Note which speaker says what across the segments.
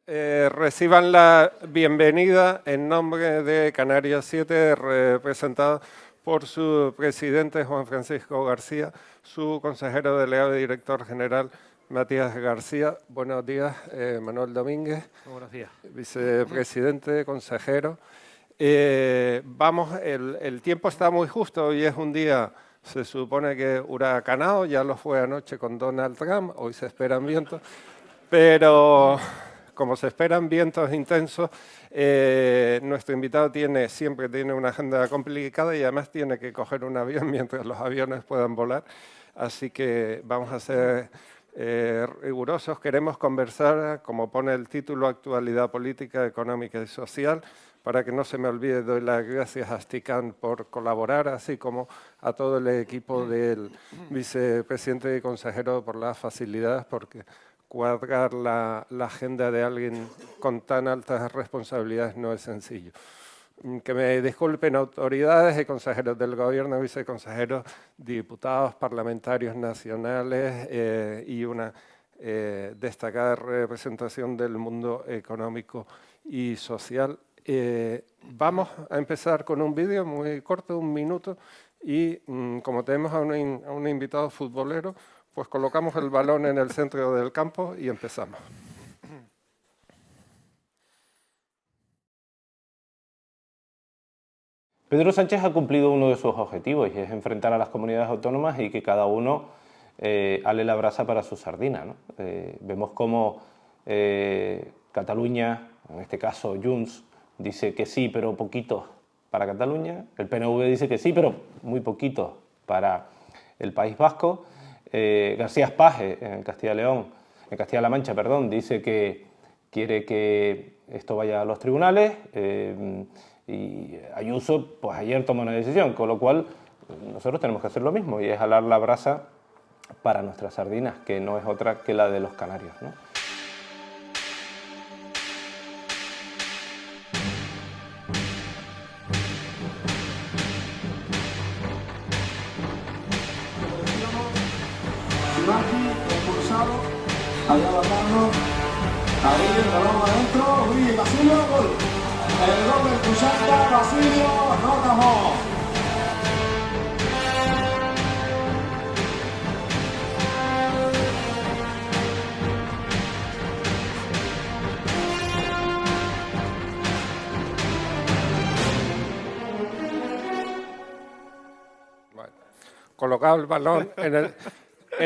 Speaker 1: Reciban la bienvenida en nombre de Canarias 7, representado por su presidente Juan Francisco García, su consejero delegado y director general Matías García. Buenos días, Manuel Domínguez.
Speaker 2: Buenos días.
Speaker 1: Vicepresidente, consejero. El tiempo está muy justo, hoy es un día, se supone que huracanado, ya lo fue anoche con Donald Trump, hoy se esperan vientos, pero como se esperan vientos intensos, nuestro invitado siempre tiene una agenda complicada y además tiene que coger un avión mientras los aviones puedan volar, así que vamos a ser rigurosos. Queremos conversar, como pone el título, actualidad política, económica y social. Para que no se me olvide, doy las gracias a Stican por colaborar, así como a todo el equipo del vicepresidente y consejero por las facilidades, porque cuadrar la agenda de alguien con tan altas responsabilidades no es sencillo. Que me disculpen autoridades y consejeros del gobierno, viceconsejeros, diputados, parlamentarios nacionales y una destacada representación del mundo económico y social. Vamos a empezar con un vídeo muy corto, 1 minuto, y como tenemos a un invitado futbolero, pues colocamos el balón en el centro del campo y empezamos.
Speaker 3: Pedro Sánchez ha cumplido uno de sus objetivos y es enfrentar a las comunidades autónomas y que cada uno ale la brasa para su sardina, ¿no? Vemos cómo Cataluña, en este caso Junts, dice que sí, pero poquito para Cataluña. El PNV dice que sí, pero muy poquito para el País Vasco. García Paje, en Castilla-La Mancha, perdón, dice que quiere que esto vaya a los tribunales. Y Ayuso, pues ayer tomó una decisión, con lo cual nosotros tenemos que hacer lo mismo y es alar la brasa para nuestras sardinas, que no es otra que la de los canarios, ¿no?
Speaker 4: Expulsado, allá Batano, ahí el balón adentro, Luis Basilio, gol. El gol del Cuchanta, Basilio, no atajó.
Speaker 1: Bueno, colocado el balón en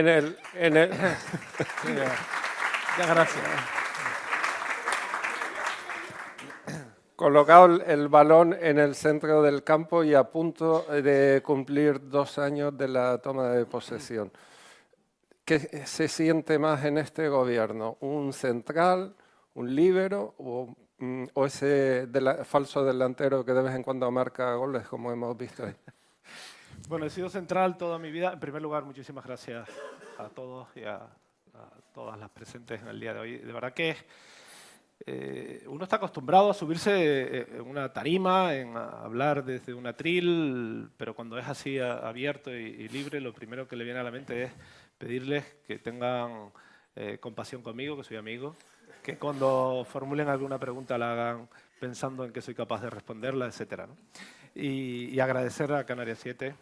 Speaker 1: el
Speaker 2: Ya, gracias.
Speaker 1: colocado el balón en el centro del campo y a punto de cumplir 2 años de la toma de posesión. ¿Qué se siente más en este gobierno? ¿Un central, un líbero o ese falso delantero que de vez en cuando marca goles, como hemos visto ahí?
Speaker 2: Bueno, he sido central toda mi vida. En primer lugar, muchísimas gracias a todos y a todas las presentes en el día de hoy. De verdad que uno está acostumbrado a subirse en una tarima, a hablar desde un atril, pero cuando es así abierto y libre, lo primero que le viene a la mente es pedirles que tengan compasión conmigo, que soy amigo, que cuando formulen alguna pregunta la hagan pensando en que soy capaz de responderla, etc., ¿no? Y agradecer a Canarias 7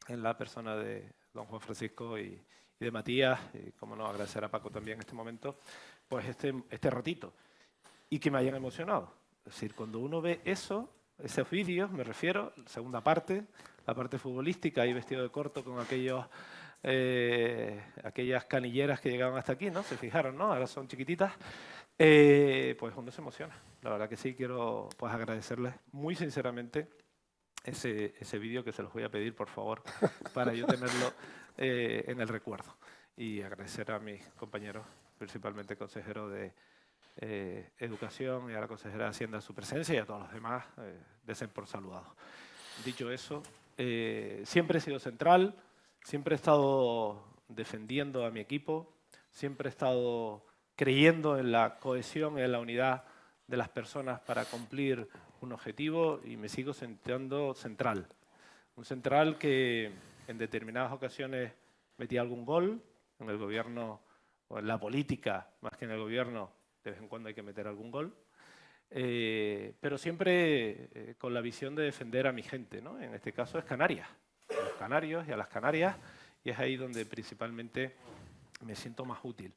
Speaker 2: en la persona de don Juan Francisco y de Matías, y como no, agradecer a Paco también en este momento, pues este ratito, y que me hayan emocionado. Es decir, cuando uno ve esos vídeos, me refiero, segunda parte, la parte futbolística, ahí vestido de corto con aquellas canilleras que llegaban hasta aquí, ¿no? Se fijaron, ¿no? Ahora son chiquititas. Pues uno se emociona. La verdad que sí, quiero pues agradecerles muy sinceramente ese vídeo, que se los voy a pedir, por favor, para yo tenerlo en el recuerdo. Y agradecer a mis compañeros, principalmente consejero de Educación y a la consejera de Hacienda su presencia, y a todos los demás, desen por saludados. Dicho eso, siempre he sido central, siempre he estado defendiendo a mi equipo, siempre he estado creyendo en la cohesión y en la unidad de las personas para cumplir un objetivo, y me sigo sintiendo central. Un central que en determinadas ocasiones metía algún gol en el gobierno, o en la política, más que en el gobierno, de vez en cuando hay que meter algún gol, pero siempre con la visión de defender a mi gente, ¿no? En este caso es Canarias, a los canarios y a las Canarias, y es ahí donde principalmente me siento más útil.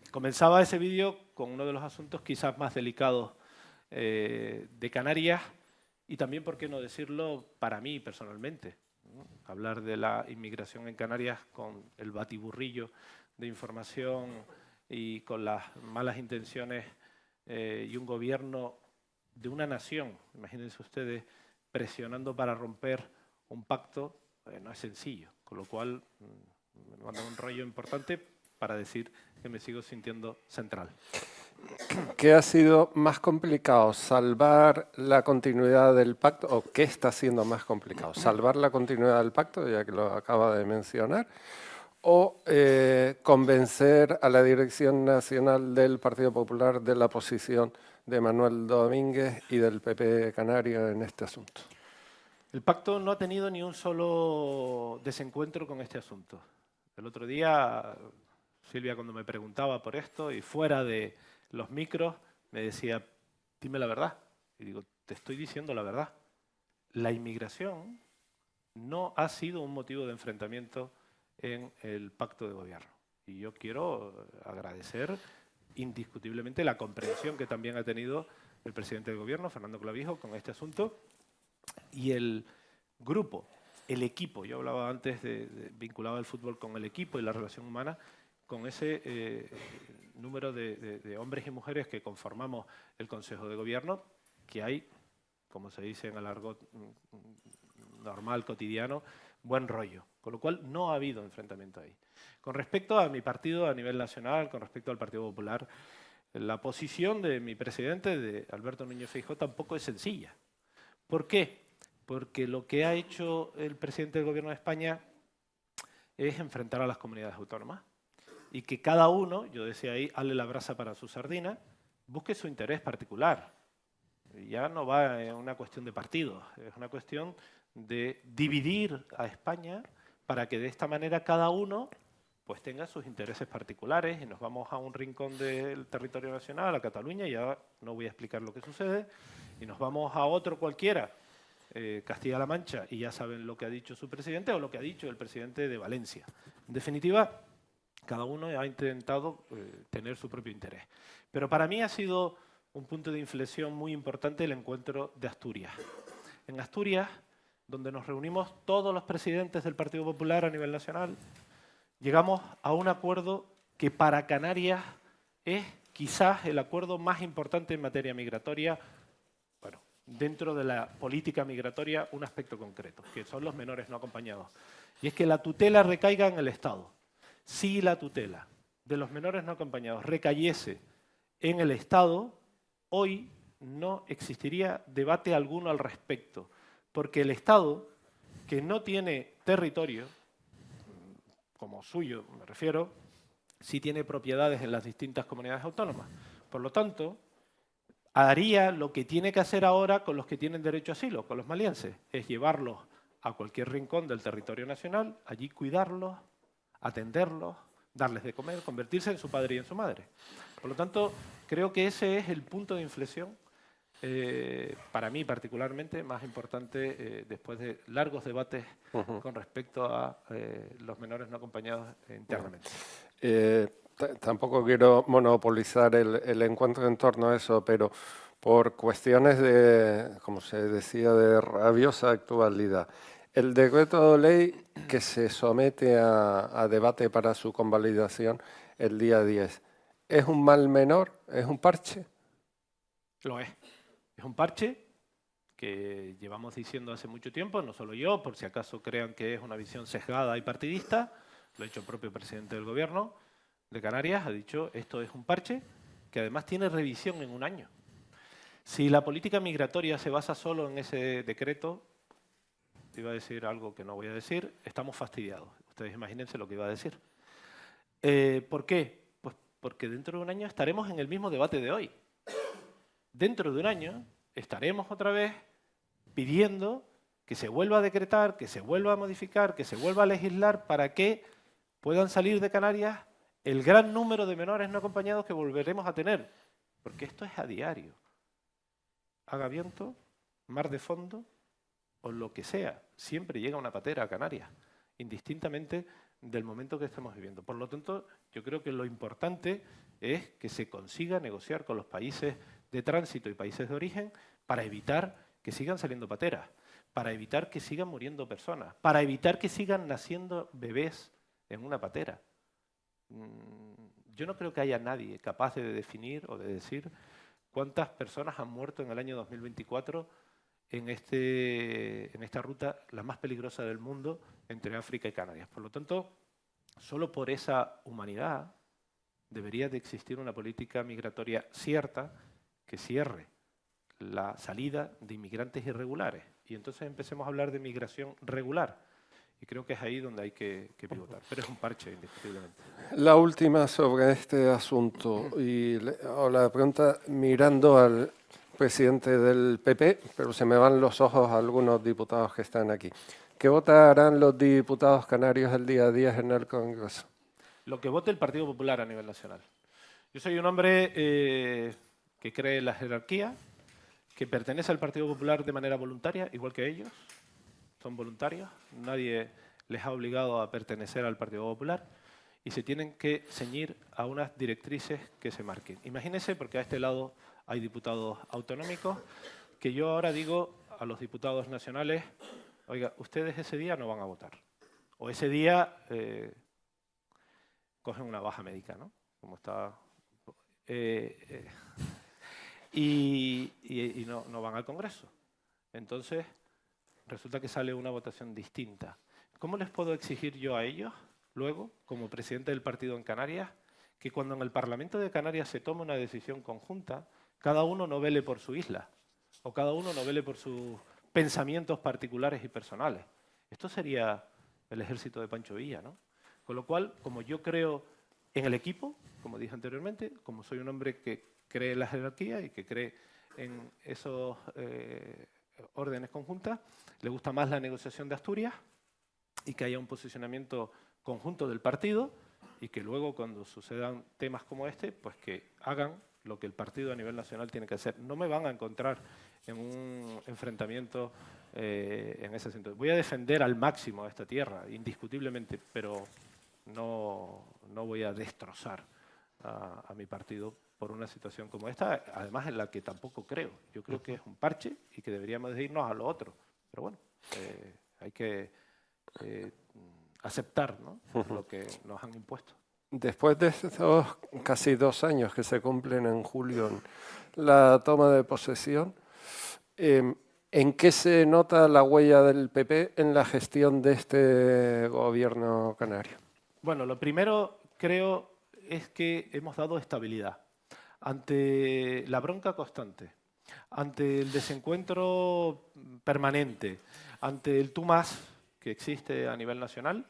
Speaker 2: Comenzaba ese vídeo con uno de los asuntos quizás más delicados de Canarias y también, por qué no decirlo, para mí personalmente, ¿no? Hablar de la inmigración en Canarias con el batiburrillo de información y con las malas intenciones y un gobierno de una nación, imagínense ustedes, presionando para romper un pacto, no es sencillo, con lo cual me manda un rollo importante para decir que me sigo sintiendo central.
Speaker 1: ¿Qué ha sido más complicado? ¿Salvar la continuidad del pacto? ¿O qué está siendo más complicado? ¿Salvar la continuidad del pacto, ya que lo acaba de mencionar? ¿O convencer a la dirección nacional del Partido Popular de la posición de Manuel Domínguez y del PP de Canarias en este asunto?
Speaker 2: El pacto no ha tenido ni un solo desencuentro con este asunto. El otro día, Silvia, cuando me preguntaba por esto y fuera de los micros, me decía, dime la verdad. Y digo, te estoy diciendo la verdad. La inmigración no ha sido un motivo de enfrentamiento en el pacto de gobierno. Y yo quiero agradecer indiscutiblemente la comprensión que también ha tenido el presidente del gobierno, Fernando Clavijo, con este asunto. Y el grupo, el equipo, yo hablaba antes vinculaba el fútbol con el equipo y la relación humana, con ese número de hombres y mujeres que conformamos el Consejo de Gobierno, que hay, como se dice en el argot normal, cotidiano, buen rollo. Con lo cual no ha habido enfrentamiento ahí. Con respecto a mi partido a nivel nacional, con respecto al Partido Popular, la posición de mi presidente, de Alberto Núñez Feijóo, tampoco es sencilla. ¿Por qué? Porque lo que ha hecho el presidente del Gobierno de España es enfrentar a las comunidades autónomas y que cada uno, yo decía ahí, hale la brasa para su sardina, busque su interés particular. Y ya no va en una cuestión de partidos, es una cuestión de dividir a España para que de esta manera cada uno pues tenga sus intereses particulares y nos vamos a un rincón del territorio nacional, a Cataluña, ya no voy a explicar lo que sucede, y nos vamos a otro cualquiera, Castilla-La Mancha, y ya saben lo que ha dicho su presidente o lo que ha dicho el presidente de Valencia. En definitiva, cada uno ha intentado tener su propio interés. Pero para mí ha sido un punto de inflexión muy importante el encuentro de Asturias. En Asturias, donde nos reunimos todos los presidentes del Partido Popular a nivel nacional, llegamos a un acuerdo que para Canarias es quizás el acuerdo más importante en materia migratoria, bueno, dentro de la política migratoria, un aspecto concreto, que son los menores no acompañados. Y es que la tutela recaiga en el Estado. Si la tutela de los menores no acompañados recayese en el Estado, hoy no existiría debate alguno al respecto, porque el Estado, que no tiene territorio, como suyo me refiero, sí tiene propiedades en las distintas comunidades autónomas. Por lo tanto, haría lo que tiene que hacer ahora con los que tienen derecho a asilo, con los malienses, es llevarlos a cualquier rincón del territorio nacional, allí cuidarlos, atenderlos, darles de comer, convertirse en su padre y en su madre. Por lo tanto, creo que ese es el punto de inflexión, para mí particularmente, más importante después de largos debates con respecto a los menores no acompañados internamente.
Speaker 1: Tampoco quiero monopolizar el encuentro en torno a eso, pero por cuestiones de, como se decía, de rabiosa actualidad. El decreto de ley que se somete a debate para su convalidación el día 10, ¿es un mal menor? ¿Es un parche?
Speaker 2: Lo es. Es un parche que llevamos diciendo hace mucho tiempo, no solo yo, por si acaso crean que es una visión sesgada y partidista, lo ha hecho el propio presidente del Gobierno de Canarias, ha dicho esto es un parche que además tiene revisión en un año. Si la política migratoria se basa solo en ese decreto, iba a decir algo que no voy a decir, estamos fastidiados. Ustedes imagínense lo que iba a decir. ¿Por qué? Pues porque dentro de un año estaremos en el mismo debate de hoy. Dentro de un año estaremos otra vez pidiendo que se vuelva a decretar, que se vuelva a modificar, que se vuelva a legislar para que puedan salir de Canarias el gran número de menores no acompañados que volveremos a tener, porque esto es a diario. Haga viento, mar de fondo o lo que sea, siempre llega una patera a Canarias, indistintamente del momento que estemos viviendo. Por lo tanto, yo creo que lo importante es que se consiga negociar con los países de tránsito y países de origen para evitar que sigan saliendo pateras, para evitar que sigan muriendo personas, para evitar que sigan naciendo bebés en una patera. Yo no creo que haya nadie capaz de definir o de decir cuántas personas han muerto en el año 2024 en esta ruta, la más peligrosa del mundo, entre África y Canarias. Por lo tanto, solo por esa humanidad debería de existir una política migratoria cierta que cierre la salida de inmigrantes irregulares. Y entonces empecemos a hablar de migración regular. Y creo que es ahí donde hay que pivotar. Pero es un parche, indiscutiblemente.
Speaker 1: La última sobre este asunto. Y la pregunta mirando al presidente del PP, pero se me van los ojos a algunos diputados que están aquí. ¿Qué votarán los diputados canarios el día 10 en el Congreso?
Speaker 2: Lo que vote el Partido Popular a nivel nacional. Yo soy un hombre que cree en la jerarquía, que pertenece al Partido Popular de manera voluntaria, igual que ellos. Son voluntarios, nadie les ha obligado a pertenecer al Partido Popular y se tienen que ceñir a unas directrices que se marquen. Imagínense, porque a este lado hay diputados autonómicos, que yo ahora digo a los diputados nacionales, oiga, ustedes ese día no van a votar. O ese día cogen una baja médica, ¿no? Como está... y no van al Congreso. Entonces, resulta que sale una votación distinta. ¿Cómo les puedo exigir yo a ellos, luego, como presidente del partido en Canarias, que cuando en el Parlamento de Canarias se tome una decisión conjunta, cada uno no vele por su isla, o cada uno no vele por sus pensamientos particulares y personales? Esto sería el ejército de Pancho Villa, ¿no? Con lo cual, como yo creo en el equipo, como dije anteriormente, como soy un hombre que cree en la jerarquía y que cree en esos órdenes conjuntas, le gusta más la negociación de Asturias y que haya un posicionamiento conjunto del partido y que luego, cuando sucedan temas como este, pues que hagan lo que el partido a nivel nacional tiene que hacer. No me van a encontrar en un enfrentamiento en ese sentido. Voy a defender al máximo a esta tierra, indiscutiblemente, pero no voy a destrozar a mi partido por una situación como esta, además en la que tampoco creo. Yo creo que es un parche y que deberíamos de irnos a lo otro. Pero bueno, hay que aceptar, ¿no?, lo que nos han impuesto.
Speaker 1: Después de estos casi 2 años que se cumplen en julio en la toma de posesión, ¿en qué se nota la huella del PP en la gestión de este gobierno canario?
Speaker 2: Bueno, lo primero creo es que hemos dado estabilidad ante la bronca constante, ante el desencuentro permanente, ante el tú más que existe a nivel nacional.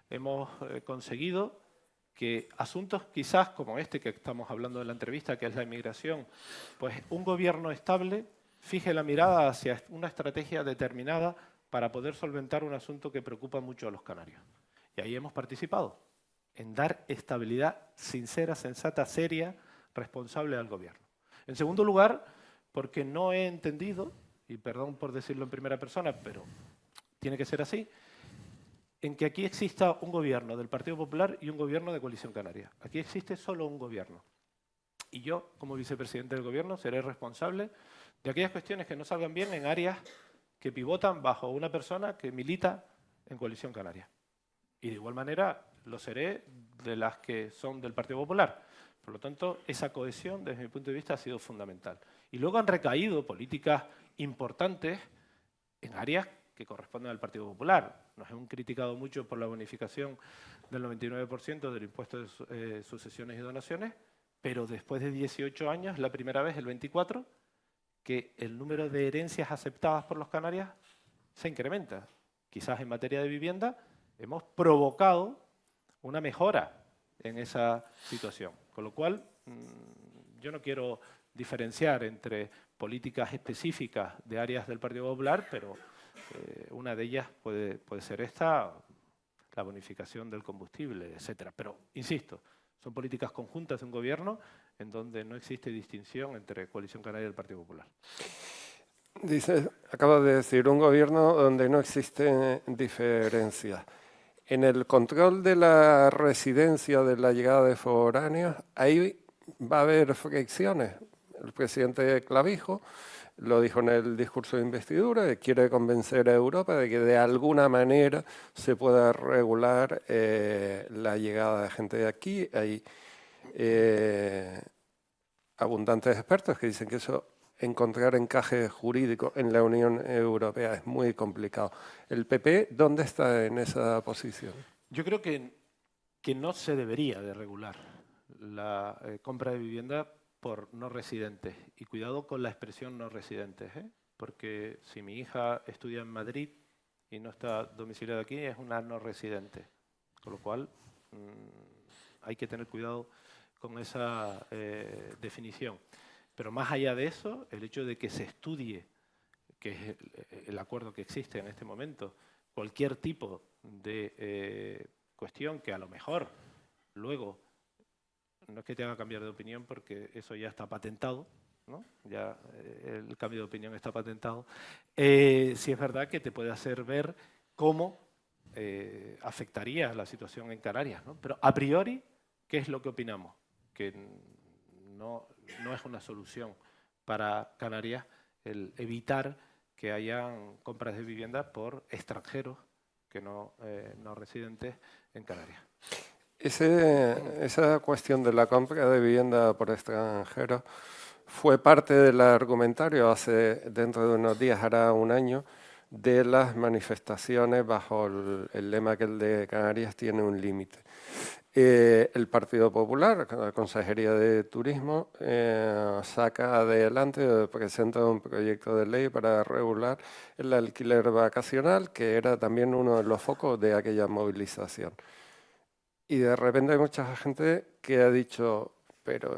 Speaker 2: Hemos conseguido que asuntos quizás como este que estamos hablando en la entrevista, que es la inmigración, pues un gobierno estable fije la mirada hacia una estrategia determinada para poder solventar un asunto que preocupa mucho a los canarios. Y ahí hemos participado, en dar estabilidad sincera, sensata, seria, responsable al gobierno. En segundo lugar, porque no he entendido, y perdón por decirlo en primera persona, pero tiene que ser así, en que aquí exista un gobierno del Partido Popular y un gobierno de Coalición Canaria. Aquí existe solo un gobierno. Y yo, como vicepresidente del gobierno, seré responsable de aquellas cuestiones que no salgan bien en áreas que pivotan bajo una persona que milita en Coalición Canaria. Y de igual manera lo seré de las que son del Partido Popular. Por lo tanto, esa cohesión, desde mi punto de vista, ha sido fundamental. Y luego han recaído políticas importantes en áreas que corresponden al Partido Popular. Nos hemos criticado mucho por la bonificación del 99% del impuesto de sucesiones y donaciones, pero después de 18 años, la primera vez, el 24, que el número de herencias aceptadas por los canarios se incrementa. Quizás en materia de vivienda hemos provocado una mejora en esa situación. Con lo cual, yo no quiero diferenciar entre políticas específicas de áreas del Partido Popular, pero una de ellas puede ser esta, la bonificación del combustible, etcétera. Pero, insisto, Son políticas conjuntas de un gobierno en donde no existe distinción entre Coalición Canaria y el Partido Popular.
Speaker 1: Dice, acaba de decir, un gobierno donde no existe diferencia. En el control de la residencia, de la llegada de foráneos, ahí va a haber fricciones. El presidente Clavijo lo dijo en el discurso de investidura, que quiere convencer a Europa de que de alguna manera se pueda regular la llegada de gente de aquí. Hay abundantes expertos que dicen que eso, encontrar encaje jurídico en la Unión Europea es muy complicado. ¿El PP dónde está en esa posición?
Speaker 2: Yo creo que no se debería de regular la compra de vivienda por no residentes. Y cuidado con la expresión no residentes, porque si mi hija estudia en Madrid y no está domiciliada aquí, es una no residente. Con lo cual, hay que tener cuidado con esa definición. Pero más allá de eso, el hecho de que se estudie, que es el acuerdo que existe en este momento, cualquier tipo de cuestión que a lo mejor luego, no es que te haga cambiar de opinión porque eso ya está patentado, ¿no? Ya el cambio de opinión está patentado, sí es verdad que te puede hacer ver cómo afectaría la situación en Canarias, ¿no? Pero a priori, ¿qué es lo que opinamos? Que no es una solución para Canarias el evitar que hayan compras de vivienda por extranjeros que no residentes en Canarias.
Speaker 1: Esa cuestión de la compra de vivienda por extranjeros fue parte del argumentario dentro de unos días, hará un año, de las manifestaciones bajo el lema que el de Canarias tiene un límite. El Partido Popular, la Consejería de Turismo, saca adelante, presenta un proyecto de ley para regular el alquiler vacacional, que era también uno de los focos de aquella movilización. Y de repente hay mucha gente que ha dicho, pero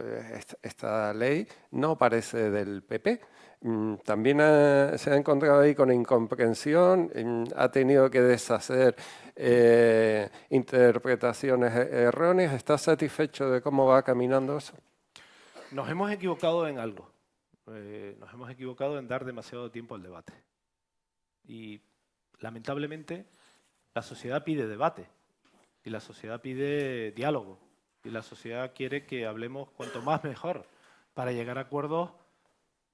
Speaker 1: esta ley no parece del PP. También se ha encontrado ahí con incomprensión, ha tenido que deshacer interpretaciones erróneas. ¿Está satisfecho de cómo va caminando eso?
Speaker 2: Nos hemos equivocado en algo. Nos hemos equivocado en dar demasiado tiempo al debate. Y lamentablemente la sociedad pide debate y la sociedad pide diálogo y la sociedad quiere que hablemos cuanto más mejor para llegar a acuerdos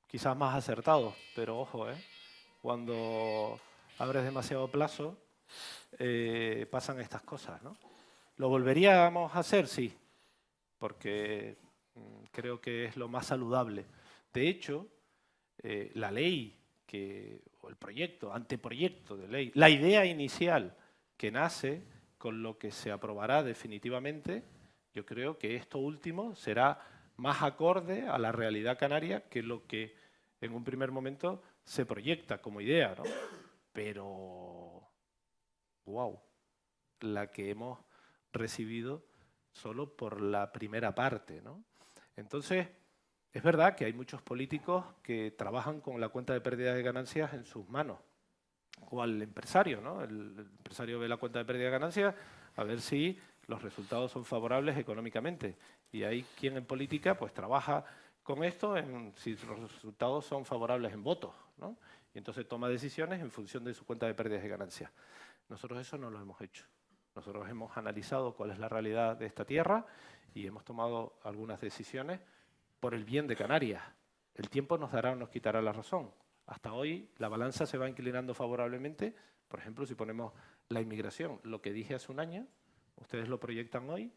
Speaker 2: quizás más acertados, pero ojo, cuando abres demasiado plazo pasan estas cosas, ¿no? ¿Lo volveríamos a hacer? Sí, porque creo que es lo más saludable. De hecho, la ley, o el proyecto, anteproyecto de ley, la idea inicial que nace con lo que se aprobará definitivamente, yo creo que esto último será más acorde a la realidad canaria que lo que en un primer momento se proyecta como idea, ¿no? Pero, wow, la que hemos recibido solo por la primera parte, ¿no? Entonces, es verdad que hay muchos políticos que trabajan con la cuenta de pérdida de ganancias en sus manos, o al empresario, ¿no? El empresario ve la cuenta de pérdida de ganancias a ver si los resultados son favorables económicamente. Y hay quien en política pues trabaja con esto si los resultados son favorables en votos, ¿no? Y entonces toma decisiones en función de su cuenta de pérdidas de ganancias. Nosotros eso no lo hemos hecho. Nosotros hemos analizado cuál es la realidad de esta tierra y hemos tomado algunas decisiones por el bien de Canarias. El tiempo nos dará o nos quitará la razón. Hasta hoy la balanza se va inclinando favorablemente. Por ejemplo, si ponemos la inmigración, lo que dije hace un año, ustedes lo proyectan hoy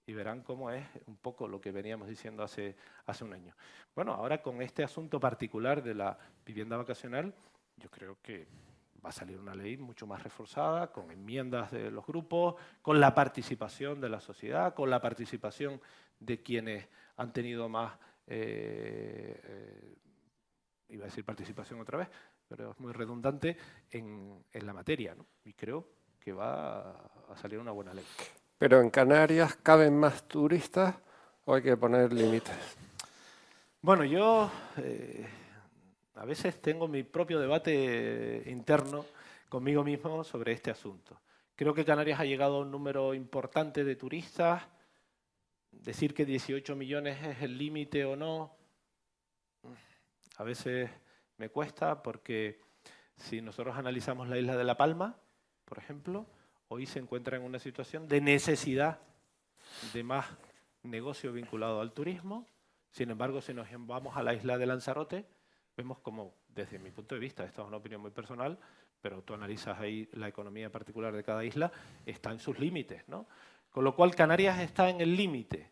Speaker 2: y verán cómo es un poco lo que veníamos diciendo hace un año. Bueno, ahora con este asunto particular de la vivienda vacacional, yo creo que va a salir una ley mucho más reforzada, con enmiendas de los grupos, con la participación de la sociedad, con la participación de quienes han tenido más, iba a decir participación otra vez, pero es muy redundante en la materia, ¿no? Y creo que va a salir una buena ley.
Speaker 1: ¿Pero en Canarias caben más turistas o hay que poner límites?
Speaker 2: Bueno, yo a veces tengo mi propio debate interno conmigo mismo sobre este asunto. Creo que Canarias ha llegado a un número importante de turistas decir que 18 millones es el límite o no, a veces me cuesta, porque si nosotros analizamos la isla de La Palma, por ejemplo, hoy se encuentra en una situación de necesidad de más negocio vinculado al turismo. Sin embargo, si nos vamos a la isla de Lanzarote, vemos como, desde mi punto de vista, esta es una opinión muy personal, pero tú analizas ahí la economía particular de cada isla, está en sus límites, ¿no? Con lo cual, Canarias está en el límite,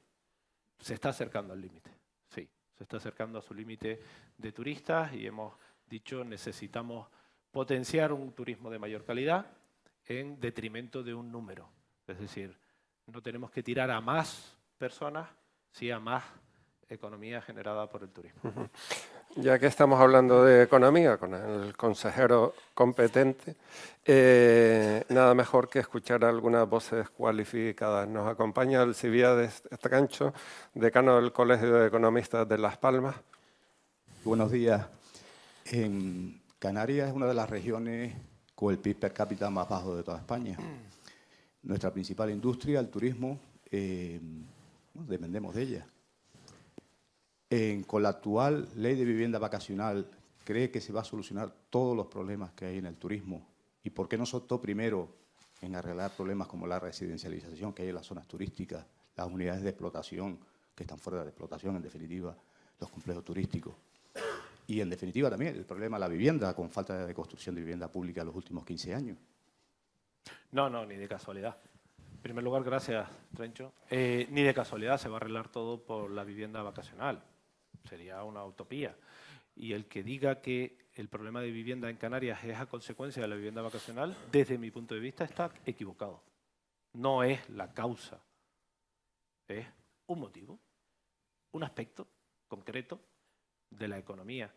Speaker 2: se está acercando al límite, sí, se está acercando a su límite de turistas y hemos dicho necesitamos potenciar un turismo de mayor calidad en detrimento de un número. Es decir, no tenemos que tirar a más personas, sí a más economía generada por el turismo.
Speaker 1: Ya que estamos hablando de economía con el consejero competente, nada mejor que escuchar algunas voces cualificadas. Nos acompaña Alcibiades Trancho, decano del Colegio de Economistas de Las Palmas.
Speaker 5: Buenos días. Canarias es una de las regiones con el PIB per cápita más bajo de toda España. Nuestra principal industria, el turismo, dependemos de ella. Con la actual ley de vivienda vacacional, ¿cree que se va a solucionar todos los problemas que hay en el turismo? ¿Y por qué no se optó primero en arreglar problemas como la residencialización que hay en las zonas turísticas, las unidades de explotación que están fuera de explotación, en definitiva, los complejos turísticos? Y, en definitiva, también el problema de la vivienda, con falta de construcción de vivienda pública en los últimos 15 años.
Speaker 2: No, ni de casualidad. En primer lugar, gracias, Trencho. Ni de casualidad se va a arreglar todo por la vivienda vacacional. Sería una utopía. Y el que diga que el problema de vivienda en Canarias es a consecuencia de la vivienda vacacional, desde mi punto de vista, está equivocado. No es la causa. Es un motivo, un aspecto concreto de la economía.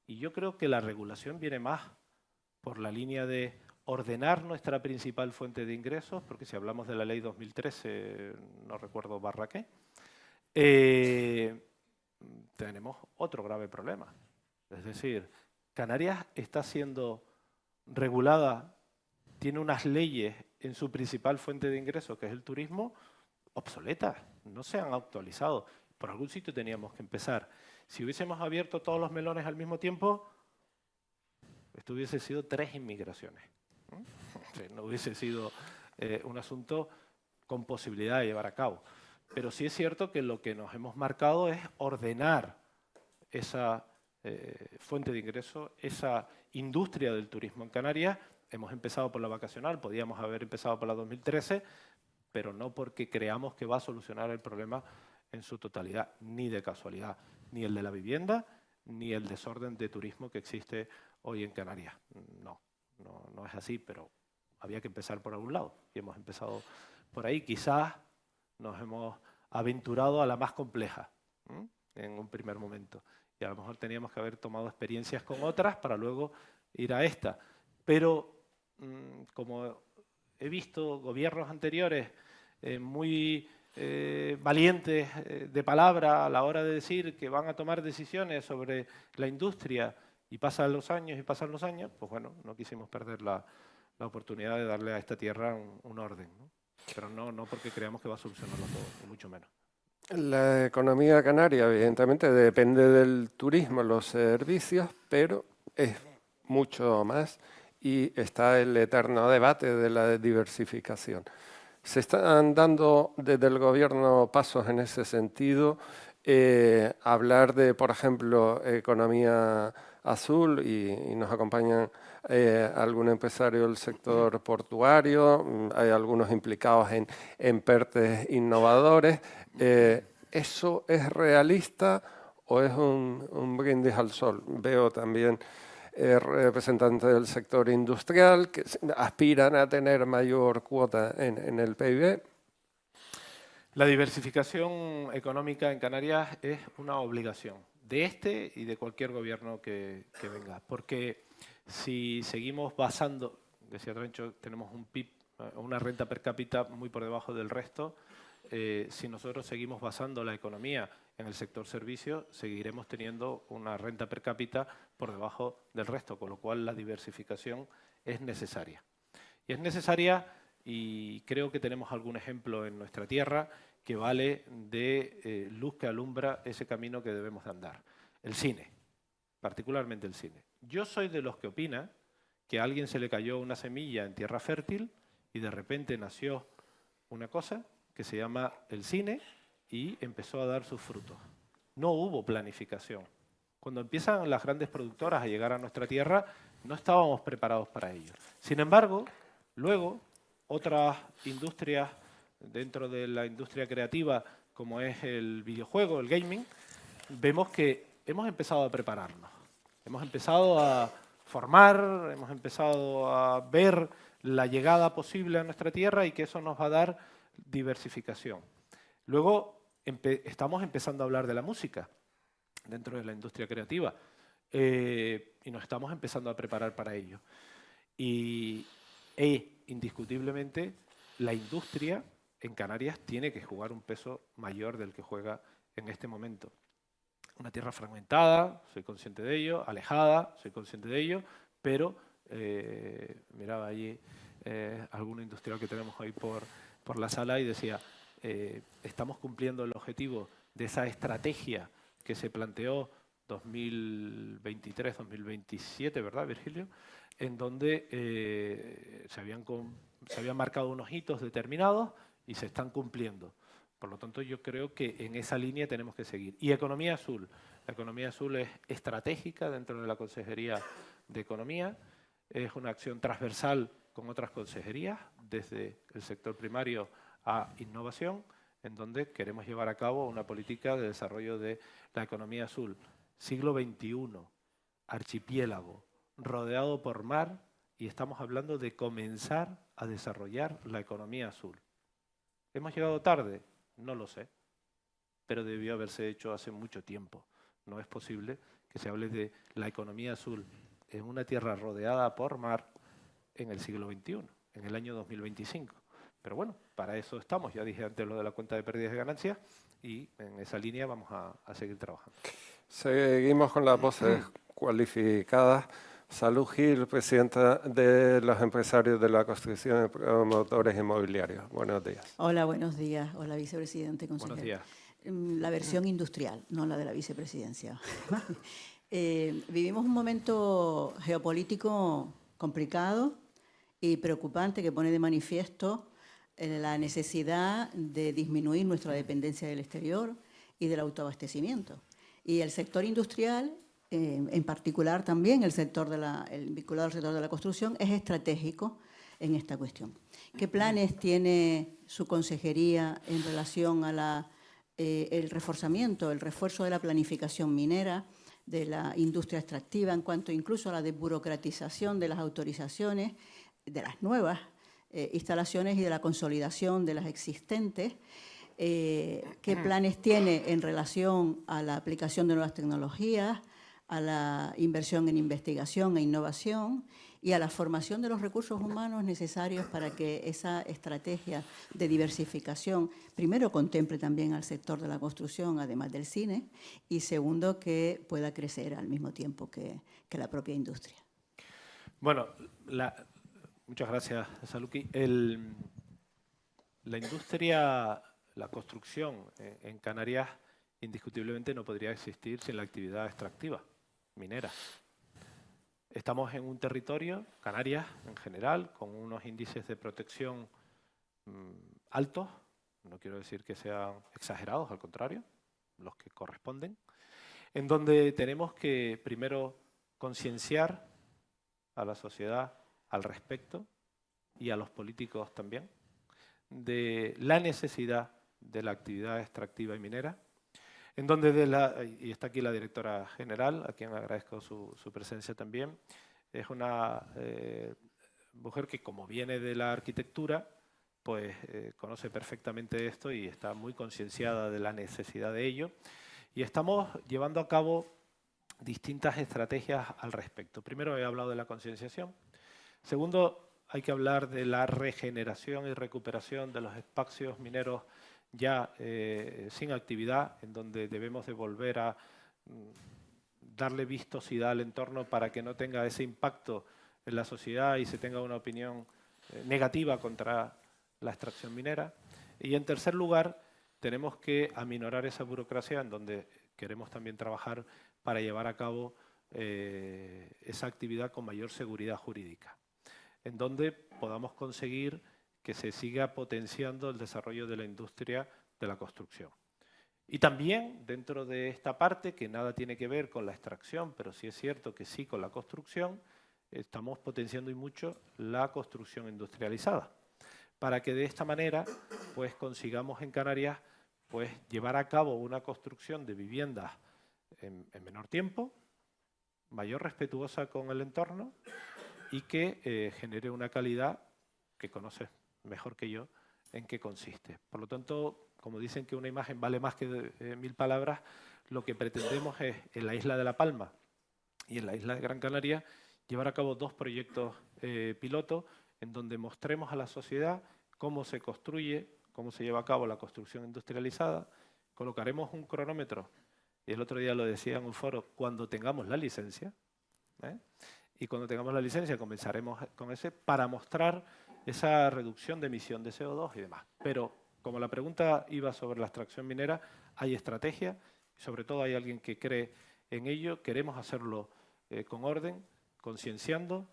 Speaker 2: Y yo creo que la regulación viene más por la línea de ordenar nuestra principal fuente de ingresos, porque si hablamos de la ley 2013, no recuerdo barra qué, tenemos otro grave problema. Es decir, Canarias está siendo regulada, tiene unas leyes en su principal fuente de ingresos, que es el turismo, obsoletas, no se han actualizado. Por algún sitio teníamos que empezar. Si hubiésemos abierto todos los melones al mismo tiempo, esto hubiese sido 3 inmigraciones. No hubiese sido un asunto con posibilidad de llevar a cabo. Pero sí es cierto que lo que nos hemos marcado es ordenar esa fuente de ingreso, esa industria del turismo en Canarias. Hemos empezado por la vacacional, podíamos haber empezado por la 2013, pero no porque creamos que va a solucionar el problema en su totalidad, ni de casualidad, ni el de la vivienda, ni el desorden de turismo que existe hoy en Canarias. No es así, pero había que empezar por algún lado y hemos empezado por ahí. Quizás nos hemos aventurado a la más compleja en un primer momento y a lo mejor teníamos que haber tomado experiencias con otras para luego ir a esta. Pero como he visto gobiernos anteriores muy valientes de palabra a la hora de decir que van a tomar decisiones sobre la industria y pasan los años, pues bueno, no quisimos perder la oportunidad de darle a esta tierra un orden, ¿no? Pero no porque creamos que va a solucionarlo todo, ni mucho menos.
Speaker 1: La economía canaria, evidentemente, depende del turismo, los servicios, pero es mucho más y está el eterno debate de la diversificación. Se están dando desde el gobierno pasos en ese sentido, hablar de, por ejemplo, economía azul y nos acompañan algún empresario del sector portuario, hay algunos implicados en PERTEs innovadores. ¿Eso es realista o es un brindis al sol? Veo también representantes del sector industrial que aspiran a tener mayor cuota en el PIB.
Speaker 2: La diversificación económica en Canarias es una obligación de este y de cualquier gobierno que venga, porque si seguimos basando, decía Trencho, tenemos un PIB, una renta per cápita muy por debajo del resto. Si nosotros seguimos basando la economía en el sector servicios, seguiremos teniendo una renta per cápita por debajo del resto, con lo cual la diversificación es necesaria. Y es necesaria, y creo que tenemos algún ejemplo en nuestra tierra, que vale de luz que alumbra ese camino que debemos de andar. El cine, particularmente el cine. Yo soy de los que opina que a alguien se le cayó una semilla en tierra fértil y de repente nació una cosa que se llama el cine y empezó a dar sus frutos. No hubo planificación. Cuando empiezan las grandes productoras a llegar a nuestra tierra, no estábamos preparados para ello. Sin embargo, luego, otras industrias dentro de la industria creativa, como es el videojuego, el gaming, vemos que hemos empezado a prepararnos. Hemos empezado a formar, hemos empezado a ver la llegada posible a nuestra tierra y que eso nos va a dar diversificación. Luego estamos empezando a hablar de la música dentro de la industria creativa y nos estamos empezando a preparar para ello. Y indiscutiblemente la industria en Canarias tiene que jugar un peso mayor del que juega en este momento. Una tierra fragmentada, soy consciente de ello, alejada, soy consciente de ello, pero miraba allí algún industrial que tenemos ahí por la sala y decía, estamos cumpliendo el objetivo de esa estrategia que se planteó 2023-2027, ¿verdad, Virgilio? En donde se habían marcado unos hitos determinados y se están cumpliendo. Por lo tanto, yo creo que en esa línea tenemos que seguir. Y Economía Azul. La Economía Azul es estratégica dentro de la Consejería de Economía. Es una acción transversal con otras consejerías, desde el sector primario a innovación, en donde queremos llevar a cabo una política de desarrollo de la economía azul. Siglo XXI, archipiélago, rodeado por mar, y estamos hablando de comenzar a desarrollar la economía azul. ¿Hemos llegado tarde? No lo sé, pero debió haberse hecho hace mucho tiempo. No es posible que se hable de la economía azul en una tierra rodeada por mar en el siglo XXI, en el año 2025. Pero bueno, para eso estamos. Ya dije antes lo de la cuenta de pérdidas y ganancias y en esa línea vamos a seguir trabajando.
Speaker 1: Seguimos con las voces cualificadas. Salud Gil, presidenta de los empresarios de la construcción y promotores inmobiliarios. Buenos días.
Speaker 6: Hola, buenos días. Hola, vicepresidente, consejero.
Speaker 2: Buenos días.
Speaker 6: La versión industrial, no la de la vicepresidencia. Vivimos un momento geopolítico complicado y preocupante que pone de manifiesto la necesidad de disminuir nuestra dependencia del exterior y del autoabastecimiento. Y el sector industrial, en particular también el vinculado al sector de la construcción, es estratégico en esta cuestión. ¿Qué planes tiene su consejería en relación a el refuerzo de la planificación minera, de la industria extractiva, en cuanto incluso a la desburocratización de las autorizaciones, de las nuevas instalaciones y de la consolidación de las existentes? ¿Qué planes tiene en relación a la aplicación de nuevas tecnologías, a la inversión en investigación e innovación y a la formación de los recursos humanos necesarios para que esa estrategia de diversificación, primero, contemple también al sector de la construcción, además del cine, y segundo, que pueda crecer al mismo tiempo que la propia industria?
Speaker 2: Bueno, muchas gracias, Saluki. La industria, la construcción en Canarias, indiscutiblemente no podría existir sin la actividad extractiva minera. Estamos en un territorio, Canarias en general, con unos índices de protección altos, no quiero decir que sean exagerados, al contrario, los que corresponden, en donde tenemos que primero concienciar a la sociedad al respecto y a los políticos también de la necesidad de la actividad extractiva y minera, en donde y está aquí la directora general, a quien agradezco su presencia también. Es una mujer que, como viene de la arquitectura, pues conoce perfectamente esto y está muy concienciada de la necesidad de ello. Y estamos llevando a cabo distintas estrategias al respecto. Primero, he hablado de la concienciación. Segundo, hay que hablar de la regeneración y recuperación de los espacios mineros ya sin actividad, en donde debemos de volver a darle vistosidad al entorno para que no tenga ese impacto en la sociedad y se tenga una opinión negativa contra la extracción minera. Y en tercer lugar, tenemos que aminorar esa burocracia en donde queremos también trabajar para llevar a cabo esa actividad con mayor seguridad jurídica, en donde podamos conseguir que se siga potenciando el desarrollo de la industria de la construcción. Y también dentro de esta parte, que nada tiene que ver con la extracción, pero sí es cierto que sí con la construcción, estamos potenciando y mucho la construcción industrializada, para que de esta manera pues, consigamos en Canarias pues, llevar a cabo una construcción de viviendas en menor tiempo, mayor respetuosa con el entorno y que genere una calidad que conoces mejor que yo en qué consiste. Por lo tanto, como dicen que una imagen vale más que 1000 palabras, lo que pretendemos es en la isla de La Palma y en la isla de Gran Canaria llevar a cabo 2 proyectos piloto en donde mostremos a la sociedad cómo se construye, cómo se lleva a cabo la construcción industrializada. Colocaremos un cronómetro, y el otro día lo decía en un foro, cuando tengamos la licencia, y cuando tengamos la licencia comenzaremos con ese para mostrar esa reducción de emisión de CO2 y demás. Pero como la pregunta iba sobre la extracción minera, hay estrategia, sobre todo hay alguien que cree en ello, queremos hacerlo con orden, concienciando,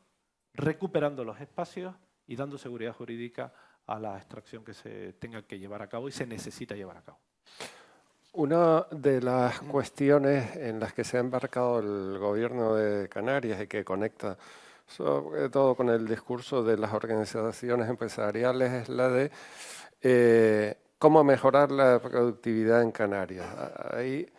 Speaker 2: recuperando los espacios y dando seguridad jurídica a la extracción que se tenga que llevar a cabo y se necesita llevar a cabo.
Speaker 1: Una de las cuestiones en las que se ha embarcado el gobierno de Canarias y que conecta sobre todo con el discurso de las organizaciones empresariales es la de cómo mejorar la productividad en Canarias. Ahí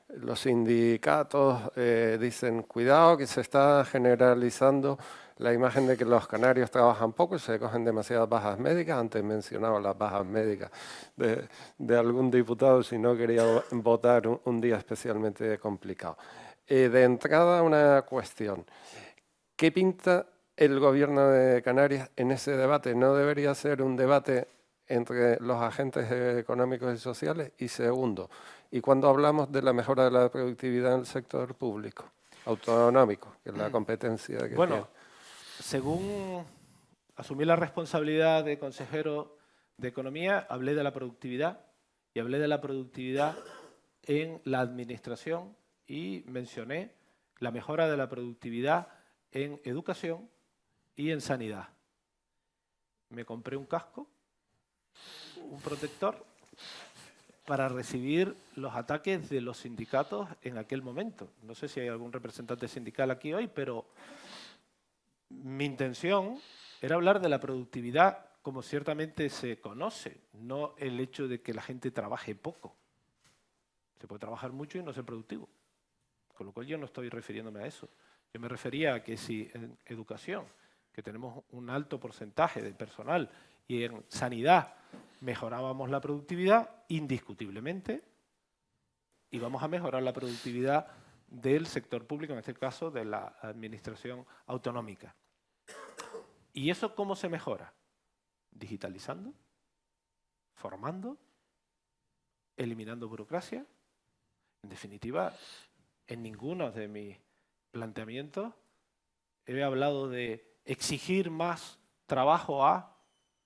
Speaker 1: los sindicatos dicen, cuidado que se está generalizando la imagen de que los canarios trabajan poco y se cogen demasiadas bajas médicas. Antes mencionaba las bajas médicas de algún diputado, si no quería votar un día especialmente complicado. De entrada, una cuestión. ¿Qué pinta el gobierno de Canarias en ese debate? ¿No debería ser un debate entre los agentes económicos y sociales? Y segundo, ¿y cuando hablamos de la mejora de la productividad en el sector público, autonómico, que es la competencia que tiene?
Speaker 2: Según asumí la responsabilidad de consejero de Economía, hablé de la productividad y hablé de la productividad en la administración y mencioné la mejora de la productividad en educación y en sanidad. Me compré un casco, un protector, para recibir los ataques de los sindicatos en aquel momento. No sé si hay algún representante sindical aquí hoy, pero mi intención era hablar de la productividad como ciertamente se conoce, no el hecho de que la gente trabaje poco. Se puede trabajar mucho y no ser productivo, con lo cual yo no estoy refiriéndome a eso. Yo me refería a que si en educación, que tenemos un alto porcentaje de personal, y en sanidad mejorábamos la productividad, indiscutiblemente íbamos a mejorar la productividad del sector público, en este caso de la administración autonómica. ¿Y eso cómo se mejora? Digitalizando, formando, eliminando burocracia. En definitiva, en ninguno de mis planteamientos he hablado de exigir más trabajo a...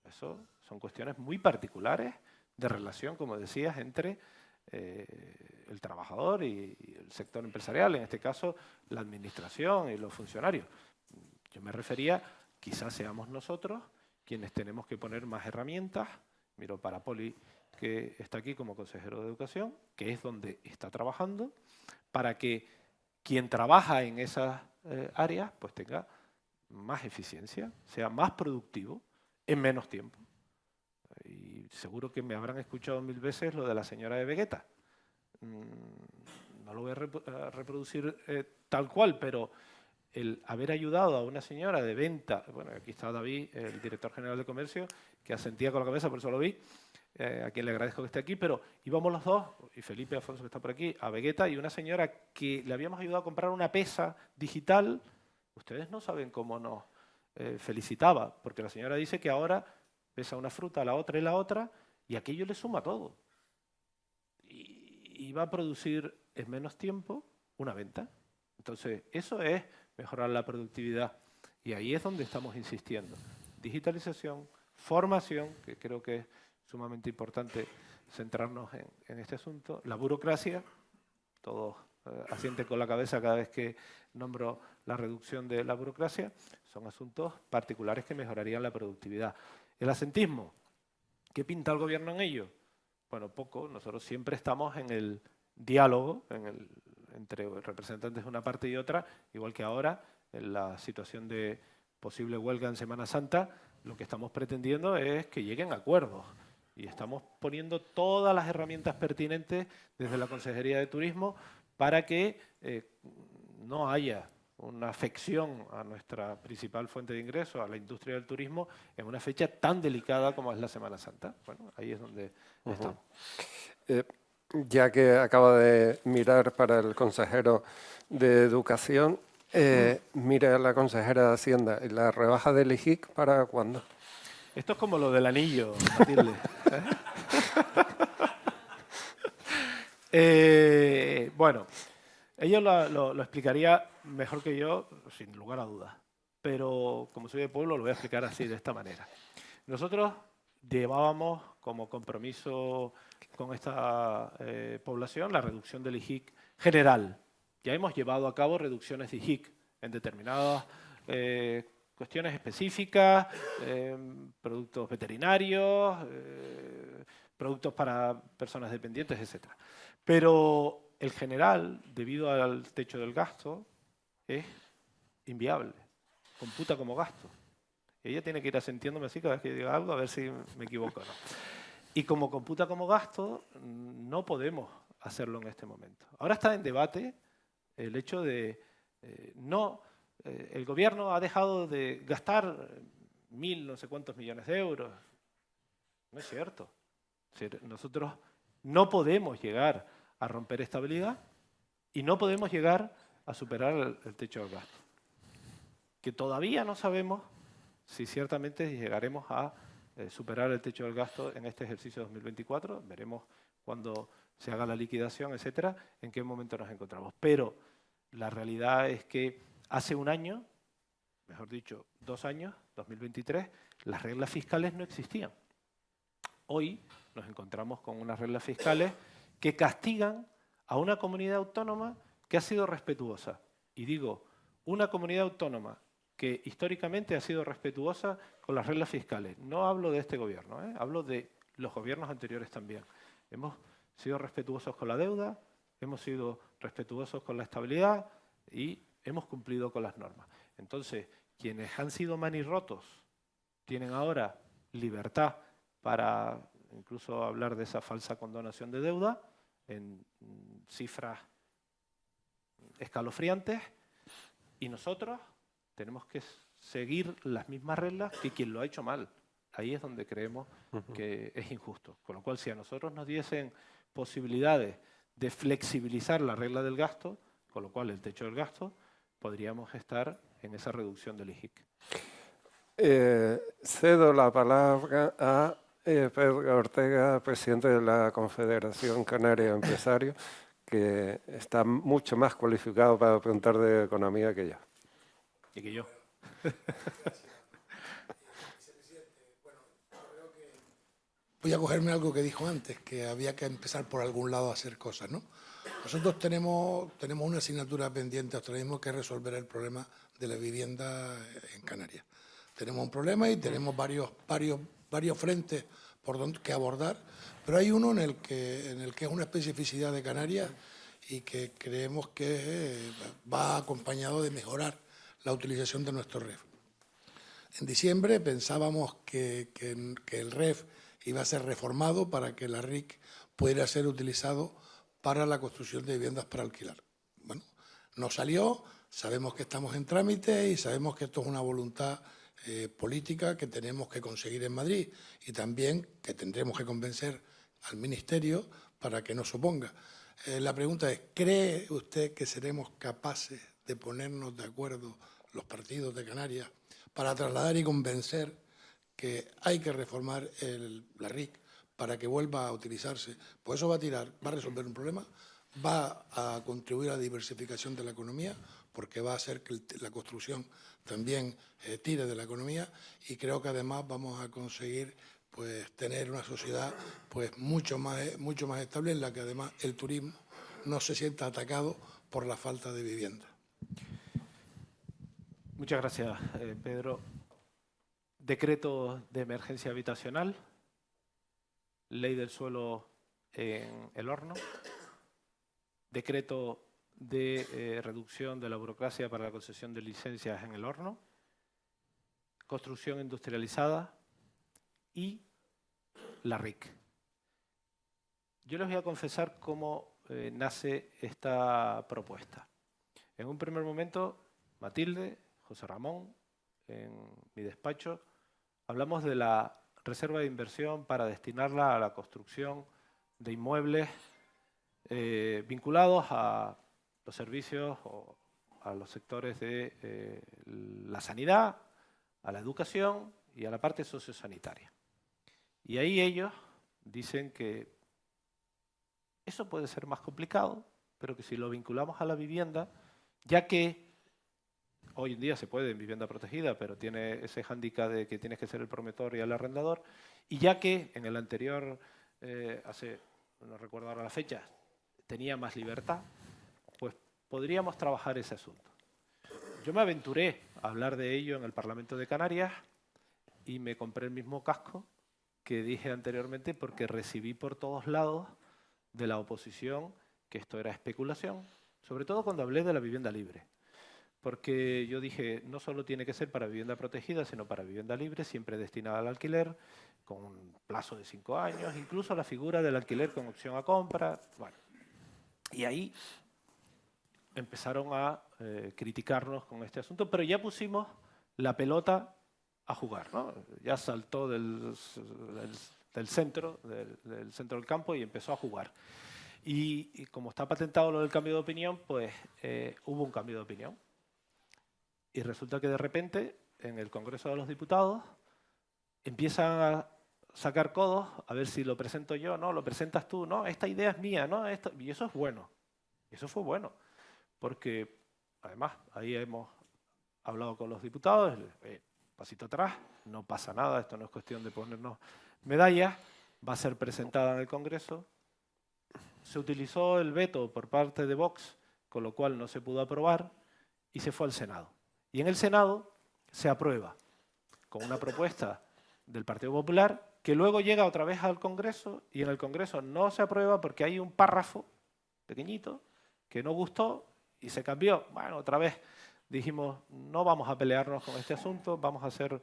Speaker 2: Eso son cuestiones muy particulares de relación, como decías, entre el trabajador y el sector empresarial, en este caso la administración y los funcionarios. Yo me refería, quizás seamos nosotros quienes tenemos que poner más herramientas. Miro para Poli, que está aquí como consejero de Educación, que es donde está trabajando, para que quien trabaja en esas áreas pues tenga más eficiencia, sea más productivo en menos tiempo. Y seguro que me habrán escuchado 1000 veces lo de la señora de Vegueta. No lo voy a reproducir tal cual, pero el haber ayudado a una señora de venta, bueno, aquí está David, el director general de comercio, que asentía con la cabeza, por eso lo vi, a quien le agradezco que esté aquí, pero íbamos los dos, y Felipe Afonso que está por aquí, a Vegueta, y una señora que le habíamos ayudado a comprar una pesa digital. Ustedes no saben cómo nos felicitaba, porque la señora dice que ahora pesa una fruta, la otra y la otra, y aquello le suma todo. Y va a producir en menos tiempo una venta. Entonces, eso es mejorar la productividad. Y ahí es donde estamos insistiendo. Digitalización, formación, que creo que es sumamente importante centrarnos en este asunto. La burocracia, todos asienten con la cabeza cada vez que nombro la reducción de la burocracia, son asuntos particulares que mejorarían la productividad. El asentismo, ¿qué pinta el gobierno en ello? Bueno, poco. Nosotros siempre estamos en el diálogo entre representantes de una parte y otra, igual que ahora, en la situación de posible huelga en Semana Santa, lo que estamos pretendiendo es que lleguen a acuerdos. Y estamos poniendo todas las herramientas pertinentes desde la Consejería de Turismo para que no haya una afección a nuestra principal fuente de ingreso, a la industria del turismo, en una fecha tan delicada como es la Semana Santa. Bueno, ahí es donde estamos.
Speaker 1: Ya que acaba de mirar para el consejero de Educación, mire a la consejera de Hacienda. ¿Y la rebaja del IJIC para cuándo?
Speaker 2: Esto es como lo del anillo, Matilde. Bueno, ella lo explicaría mejor que yo, sin lugar a dudas. Pero como soy de pueblo, lo voy a explicar así, de esta manera. Nosotros llevábamos como compromiso con esta población la reducción del IJIC general. Ya hemos llevado a cabo reducciones de IJIC en determinadas cuestiones específicas, productos veterinarios, productos para personas dependientes, etc. Pero el general, debido al techo del gasto, es inviable. Computa como gasto. Ella tiene que ir asintiéndome así cada vez que diga algo, a ver si me equivoco o no. Y como computa como gasto, no podemos hacerlo en este momento. Ahora está en debate el hecho de el gobierno ha dejado de gastar 1.000 no sé cuántos millones de euros. No es cierto. Es decir, nosotros no podemos llegar a romper estabilidad y no podemos llegar a superar el techo del gasto. Que todavía no sabemos si ciertamente llegaremos a superar el techo del gasto en este ejercicio 2024. Veremos cuando se haga la liquidación, etcétera, en qué momento nos encontramos. Pero la realidad es que hace un año, mejor dicho, 2 años, 2023, las reglas fiscales no existían. Hoy nos encontramos con unas reglas fiscales que castigan a una comunidad autónoma que ha sido respetuosa. Y digo, una comunidad autónoma que históricamente ha sido respetuosa con las reglas fiscales. No hablo de este gobierno, hablo de los gobiernos anteriores también. Hemos sido respetuosos con la deuda, hemos sido respetuosos con la estabilidad y hemos cumplido con las normas. Entonces, quienes han sido manirrotos tienen ahora libertad para incluso hablar de esa falsa condonación de deuda en cifras escalofriantes, y nosotros tenemos que seguir las mismas reglas que quien lo ha hecho mal. Ahí es donde creemos que es injusto. Con lo cual, si a nosotros nos diesen posibilidades de flexibilizar la regla del gasto, con lo cual el techo del gasto, podríamos estar en esa reducción del IJIC.
Speaker 1: Cedo la palabra a Pedro Ortega, presidente de la Confederación Canaria de Empresarios, que está mucho más cualificado para preguntar de economía que yo.
Speaker 2: Y que yo.
Speaker 7: Voy a cogerme algo que dijo antes, que había que empezar por algún lado a hacer cosas, ¿no? Nosotros tenemos una asignatura pendiente hasta ahora mismo, que es resolver el problema de la vivienda en Canarias. Tenemos un problema y tenemos varios frentes por donde que abordar, pero hay uno en el que es una especificidad de Canarias y que creemos que va acompañado de mejorar la utilización de nuestro REF. En diciembre pensábamos que el REF iba a ser reformado para que la RIC pudiera ser utilizado para la construcción de viviendas para alquilar. Bueno, no salió, sabemos que estamos en trámite y sabemos que esto es una voluntad política que tenemos que conseguir en Madrid y también que tendremos que convencer al Ministerio para que nos oponga. La pregunta es, ¿cree usted que seremos capaces de ponernos de acuerdo los partidos de Canarias para trasladar y convencer que hay que reformar la RIC para que vuelva a utilizarse? Pues eso va a resolver un problema, va a contribuir a la diversificación de la economía, porque va a hacer que la construcción también tire de la economía, y creo que además vamos a conseguir pues tener una sociedad pues mucho más estable, en la que además el turismo no se sienta atacado por la falta de vivienda.
Speaker 2: Muchas gracias, Pedro. Decreto de emergencia habitacional, ley del suelo en El Horno, decreto de reducción de la burocracia para la concesión de licencias en El Horno, construcción industrializada y la RIC. Yo les voy a confesar cómo nace esta propuesta. En un primer momento, Matilde, José Ramón, en mi despacho, hablamos de la reserva de inversión para destinarla a la construcción de inmuebles vinculados a los servicios o a los sectores de la sanidad, a la educación y a la parte sociosanitaria. Y ahí ellos dicen que eso puede ser más complicado, pero que si lo vinculamos a la vivienda, ya que hoy en día se puede en vivienda protegida, pero tiene ese hándicap de que tienes que ser el promotor y el arrendador, y ya que en el anterior, no recuerdo ahora la fecha, tenía más libertad, pues podríamos trabajar ese asunto. Yo me aventuré a hablar de ello en el Parlamento de Canarias y me compré el mismo casco que dije anteriormente porque recibí por todos lados de la oposición que esto era especulación, sobre todo cuando hablé de la vivienda libre. Porque yo dije, no solo tiene que ser para vivienda protegida, sino para vivienda libre, siempre destinada al alquiler, con un plazo de 5 años, incluso la figura del alquiler con opción a compra. Bueno, y ahí empezaron a criticarnos con este asunto, pero ya pusimos la pelota a jugar, ¿no? Ya saltó del centro del campo y empezó a jugar. Y como está patentado lo del cambio de opinión, pues hubo un cambio de opinión. Y resulta que de repente, en el Congreso de los Diputados, empiezan a sacar codos, a ver si lo presento yo, no, lo presentas tú, no, esta idea es mía, no, y eso es bueno. Eso fue bueno, porque además ahí hemos hablado con los diputados, pasito atrás, no pasa nada, esto no es cuestión de ponernos medallas, va a ser presentada en el Congreso. Se utilizó el veto por parte de Vox, con lo cual no se pudo aprobar, y se fue al Senado. Y en el Senado se aprueba con una propuesta del Partido Popular que luego llega otra vez al Congreso y en el Congreso no se aprueba porque hay un párrafo pequeñito que no gustó y se cambió. Bueno, otra vez dijimos, no vamos a pelearnos con este asunto, vamos a ser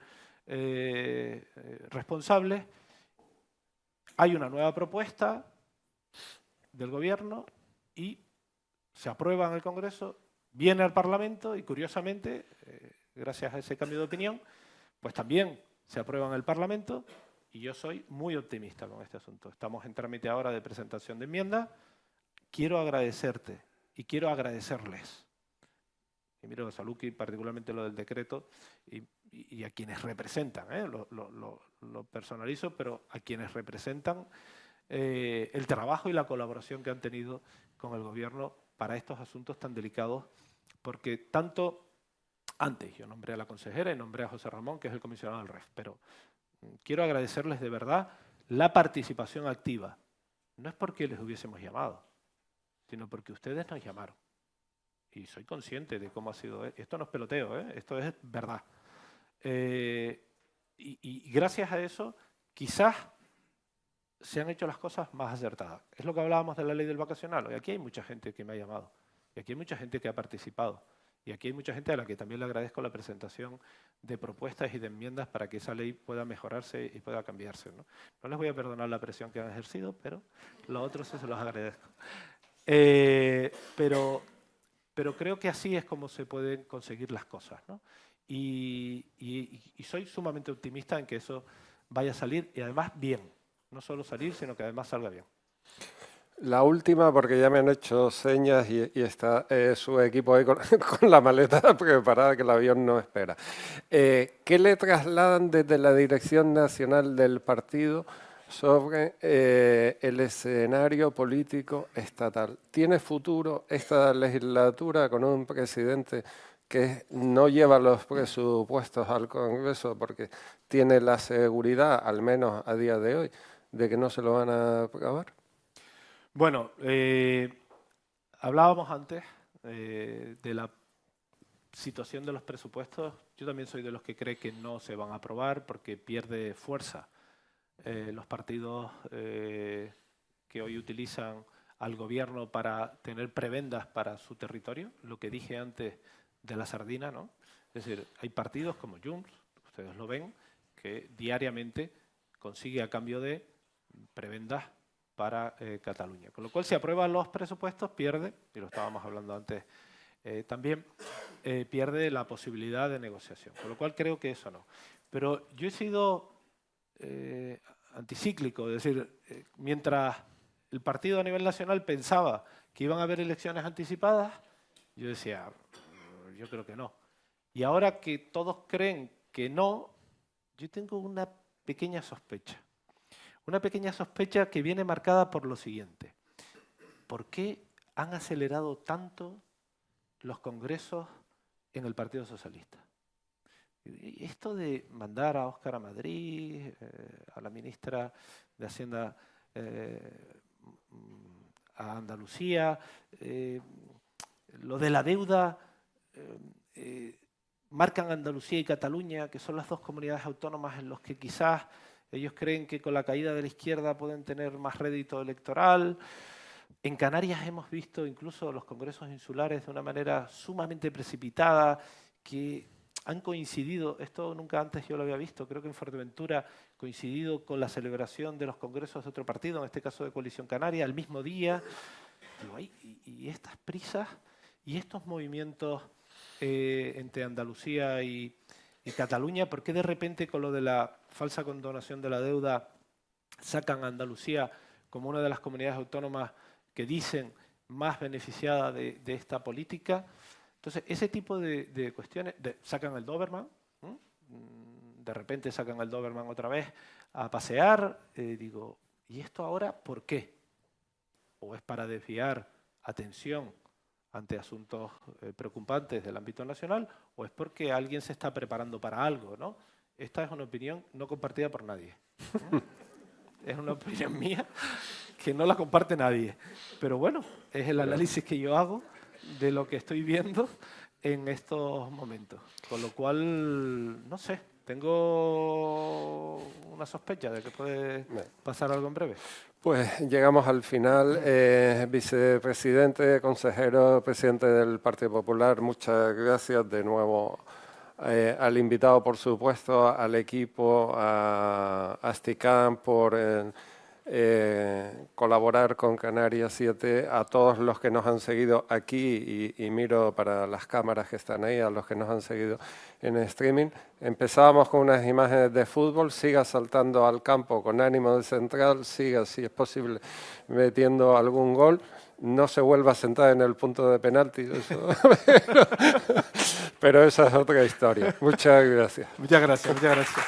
Speaker 2: responsables. Hay una nueva propuesta del Gobierno y se aprueba en el Congreso, viene al Parlamento y, curiosamente, gracias a ese cambio de opinión, pues también se aprueba en el Parlamento y yo soy muy optimista con este asunto. Estamos en trámite ahora de presentación de enmiendas. Quiero agradecerte y quiero agradecerles. Y miro a Saluki, particularmente lo del decreto, y a quienes representan, lo personalizo, pero a quienes representan el trabajo y la colaboración que han tenido con el Gobierno para estos asuntos tan delicados, porque tanto antes yo nombré a la consejera y nombré a José Ramón, que es el comisionado del REF, pero quiero agradecerles de verdad la participación activa. No es porque les hubiésemos llamado, sino porque ustedes nos llamaron. Y soy consciente de cómo ha sido. Esto no es peloteo, esto es verdad. Y gracias a eso, quizás se han hecho las cosas más acertadas. Es lo que hablábamos de la ley del vacacional. Y aquí hay mucha gente que me ha llamado. Y aquí hay mucha gente que ha participado. Y aquí hay mucha gente a la que también le agradezco la presentación de propuestas y de enmiendas para que esa ley pueda mejorarse y pueda cambiarse. No les voy a perdonar la presión que han ejercido, pero lo otro sí se los agradezco. Pero creo que así es como se pueden conseguir las cosas, ¿no? Y soy sumamente optimista en que eso vaya a salir y además bien. No solo salir, sino que además salga bien.
Speaker 1: La última, porque ya me han hecho señas y está su equipo ahí con la maleta preparada, que el avión no espera. ¿Qué le trasladan desde la Dirección Nacional del Partido sobre el escenario político estatal? ¿Tiene futuro esta legislatura con un presidente que no lleva los presupuestos al Congreso porque tiene la seguridad, al menos a día de hoy, de que no se lo van a aprobar?
Speaker 2: Bueno, hablábamos antes de la situación de los presupuestos. Yo también soy de los que cree que no se van a aprobar porque pierde fuerza los partidos que hoy utilizan al gobierno para tener prebendas para su territorio, lo que dije antes de la sardina, ¿no? Es decir, hay partidos como Junts, ustedes lo ven, que diariamente consigue a cambio de prebendas para Cataluña. Con lo cual, si aprueban los presupuestos, pierde, y lo estábamos hablando antes también, pierde la posibilidad de negociación. Con lo cual, creo que eso no. Pero yo he sido anticíclico, es decir, mientras el partido a nivel nacional pensaba que iban a haber elecciones anticipadas, yo decía, yo creo que no. Y ahora que todos creen que no, yo tengo una pequeña sospecha. Una pequeña sospecha que viene marcada por lo siguiente. ¿Por qué han acelerado tanto los congresos en el Partido Socialista? Y esto de mandar a Óscar a Madrid, a la ministra de Hacienda a Andalucía, lo de la deuda, marcan Andalucía y Cataluña, que son las dos comunidades autónomas en las que quizás ellos creen que con la caída de la izquierda pueden tener más rédito electoral. En Canarias hemos visto incluso los congresos insulares de una manera sumamente precipitada, que han coincidido, esto nunca antes yo lo había visto, creo que en Fuerteventura coincidido con la celebración de los congresos de otro partido, en este caso de Coalición Canaria, al mismo día. Digo, y estas prisas y estos movimientos entre Andalucía y Cataluña, ¿por qué de repente con lo de la falsa condonación de la deuda sacan a Andalucía como una de las comunidades autónomas que dicen más beneficiada de esta política? Entonces, ese tipo de cuestiones, sacan el Doberman, de repente sacan el Doberman otra vez a pasear, digo, ¿y esto ahora por qué? ¿O es para desviar atención ante asuntos preocupantes del ámbito nacional, o es porque alguien se está preparando para algo, ¿no? Esta es una opinión no compartida por nadie. Es una opinión mía que no la comparte nadie. Pero bueno, es el análisis que yo hago de lo que estoy viendo en estos momentos. Con lo cual, no sé, tengo una sospecha de que puede pasar algo en breve.
Speaker 1: Pues llegamos al final. Vicepresidente, consejero, presidente del Partido Popular, muchas gracias de nuevo al invitado, por supuesto, al equipo, a Asticam por colaborar con Canarias 7, a todos los que nos han seguido aquí y miro para las cámaras que están ahí, a los que nos han seguido en streaming. Empezábamos con unas imágenes de fútbol, siga saltando al campo con ánimo de central, siga, si es posible, metiendo algún gol. No se vuelva a sentar en el punto de penalti, eso. pero esa es otra historia. Muchas gracias.
Speaker 2: Muchas gracias, muchas gracias.